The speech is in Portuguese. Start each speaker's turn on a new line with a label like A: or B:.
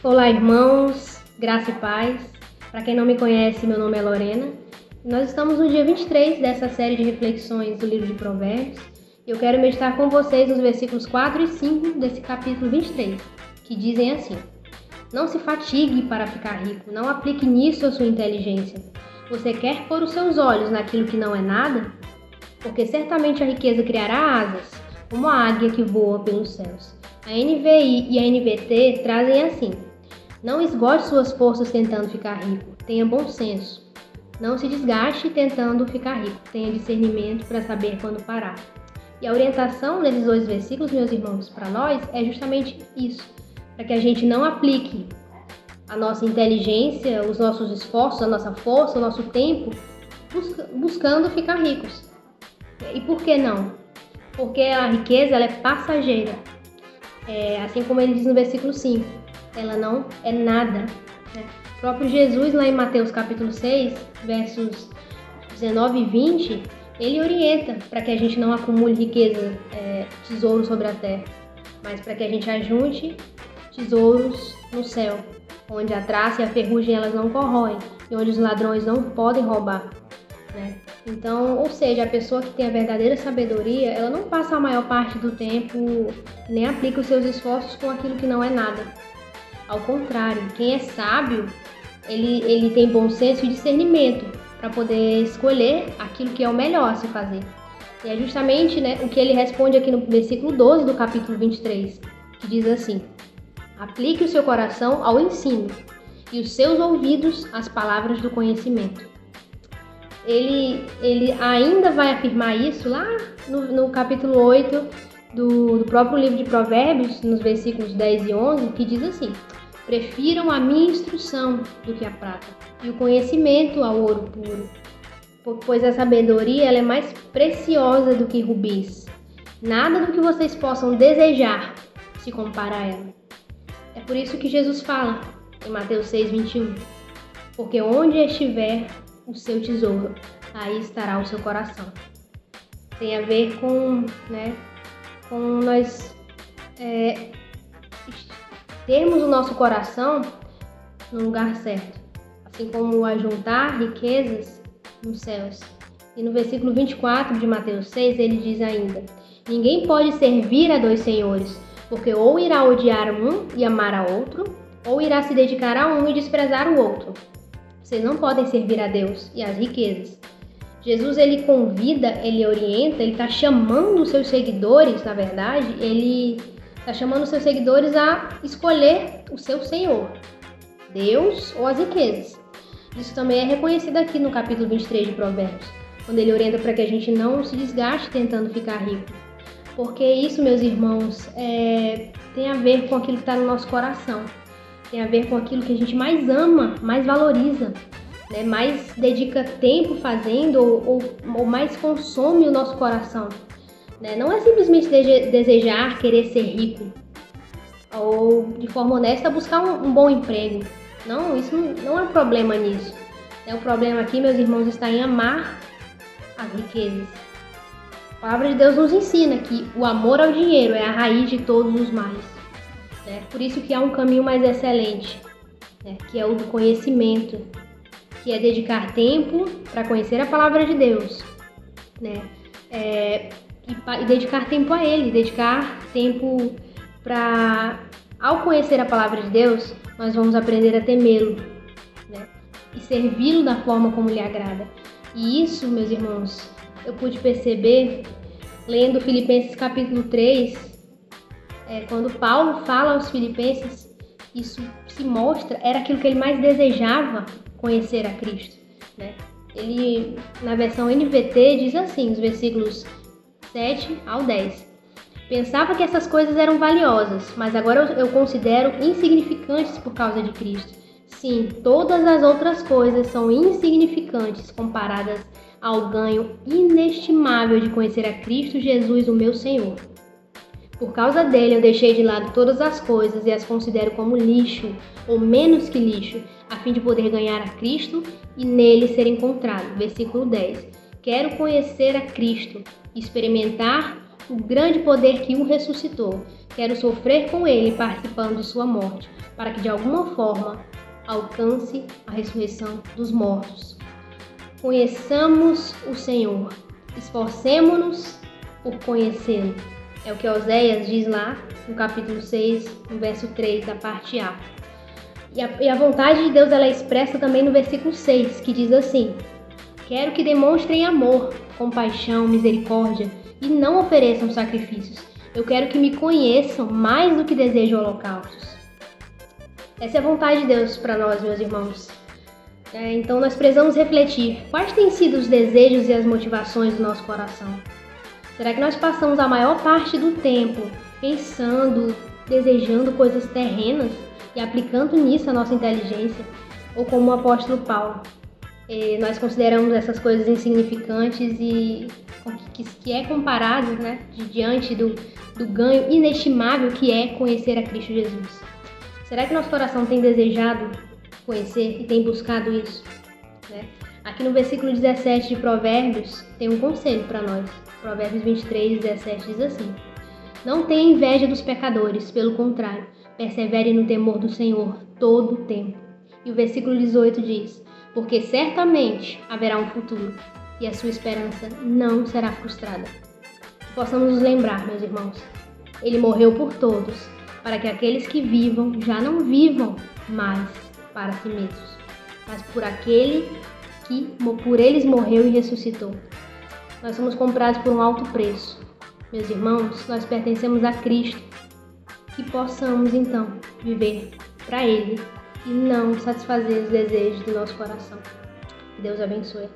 A: Olá, irmãos, graça e paz. Para quem não me conhece, meu nome é Lorena. Nós estamos no dia 23 dessa série de reflexões do livro de Provérbios. E eu quero meditar com vocês nos versículos 4 e 5 desse capítulo 23, que dizem assim: Não se fatigue para ficar rico, não aplique nisso a sua inteligência. Você quer pôr os seus olhos naquilo que não é nada? Porque certamente a riqueza criará asas, como a águia que voa pelos céus. A NVI e a NVT trazem assim: Não esgote suas forças tentando ficar rico, tenha bom senso. Não se desgaste tentando ficar rico, tenha discernimento para saber quando parar. E a orientação desses dois versículos, meus irmãos, para nós é justamente isso, para que a gente não aplique a nossa inteligência, os nossos esforços, a nossa força, o nosso tempo, buscando ficar ricos. E por que não? Porque a riqueza ela é passageira. Assim como ele diz no versículo 5, ela não é nada. O próprio Jesus, lá em Mateus capítulo 6, versos 19 e 20, ele orienta para que a gente não acumule riqueza, tesouro sobre a terra, mas para que a gente ajunte tesouros no céu, onde a traça e a ferrugem elas não corroem e onde os ladrões não podem roubar. Então, ou seja, a pessoa que tem a verdadeira sabedoria, ela não passa a maior parte do tempo, nem aplica os seus esforços com aquilo que não é nada. Ao contrário, quem é sábio, ele tem bom senso e discernimento para poder escolher aquilo que é o melhor a se fazer. E é justamente o que ele responde aqui no versículo 12 do capítulo 23, que diz assim: Aplique o seu coração ao ensino e os seus ouvidos às palavras do conhecimento. Ele ainda vai afirmar isso lá no capítulo 8 do próprio livro de Provérbios, nos versículos 10 e 11, que diz assim: Prefiram a minha instrução do que a prata, e o conhecimento ao ouro puro, pois a sabedoria ela é mais preciosa do que rubis. Nada do que vocês possam desejar se compara a ela. É por isso que Jesus fala em Mateus 6:21, porque onde estiver o seu tesouro, aí estará o seu coração. Tem a ver com nós termos o nosso coração no lugar certo, assim como ajuntar riquezas nos céus. E no versículo 24 de Mateus 6, ele diz ainda: Ninguém pode servir a dois senhores, porque ou irá odiar um e amar a outro, ou irá se dedicar a um e desprezar o outro. Vocês não podem servir a Deus e às riquezas. Jesus, ele convida, ele orienta, ele está chamando os seus seguidores, na verdade, ele está chamando os seus seguidores a escolher o seu Senhor, Deus ou as riquezas. Isso também é reconhecido aqui no capítulo 23 de Provérbios, quando ele orienta para que a gente não se desgaste tentando ficar rico. Porque isso, meus irmãos, tem a ver com aquilo que está no nosso coração. Tem a ver com aquilo que a gente mais ama, mais valoriza, mais dedica tempo fazendo ou mais consome o nosso coração. Não é simplesmente desejar, querer ser rico ou, de forma honesta, buscar um bom emprego. Não, isso não é um problema nisso. O problema aqui, meus irmãos, está em amar as riquezas. A palavra de Deus nos ensina que o amor ao dinheiro é a raiz de todos os males. Por isso que há um caminho mais excelente, que é o do conhecimento, que é dedicar tempo para conhecer a palavra de Deus, e dedicar tempo a Ele, dedicar tempo para, ao conhecer a palavra de Deus, nós vamos aprender a temê-lo, e servi-lo da forma como lhe agrada. E isso, meus irmãos, eu pude perceber lendo Filipenses capítulo 3, quando Paulo fala aos filipenses, isso se mostra, era aquilo que ele mais desejava, conhecer a Cristo. Ele, na versão NVT, diz assim, os versículos 7 ao 10. Pensava que essas coisas eram valiosas, mas agora eu considero insignificantes por causa de Cristo. Sim, todas as outras coisas são insignificantes comparadas ao ganho inestimável de conhecer a Cristo Jesus, o meu Senhor. Por causa dele eu deixei de lado todas as coisas e as considero como lixo, ou menos que lixo, a fim de poder ganhar a Cristo e nele ser encontrado. Versículo 10. Quero conhecer a Cristo, experimentar o grande poder que o ressuscitou. Quero sofrer com ele, participando de sua morte, para que de alguma forma alcance a ressurreição dos mortos. Conheçamos o Senhor, esforcemo-nos por conhecê-lo. É o que Oséias diz lá no capítulo 6, no verso 3, da parte A. E a vontade de Deus ela é expressa também no versículo 6, que diz assim: quero que demonstrem amor, compaixão, misericórdia e não ofereçam sacrifícios. Eu quero que me conheçam mais do que desejam holocaustos. Essa é a vontade de Deus para nós, meus irmãos. Então nós precisamos refletir quais têm sido os desejos e as motivações do nosso coração. Será que nós passamos a maior parte do tempo pensando, desejando coisas terrenas e aplicando nisso a nossa inteligência? Ou como o apóstolo Paulo, nós consideramos essas coisas insignificantes e que é comparado, né, diante do ganho inestimável que é conhecer a Cristo Jesus? Será que nosso coração tem desejado conhecer e tem buscado isso? Aqui no versículo 17 de Provérbios tem um conselho para nós. Provérbios 23, 17 diz assim: não tenha inveja dos pecadores, pelo contrário, persevere no temor do Senhor todo o tempo. E o versículo 18 diz: porque certamente haverá um futuro e a sua esperança não será frustrada. Que possamos nos lembrar, meus irmãos, ele morreu por todos, para que aqueles que vivam já não vivam mais para si mesmos, mas por aquele que por eles morreu e ressuscitou. Nós somos comprados por um alto preço. Meus irmãos, nós pertencemos a Cristo. Que possamos, então, viver para Ele e não satisfazer os desejos do nosso coração. Que Deus abençoe.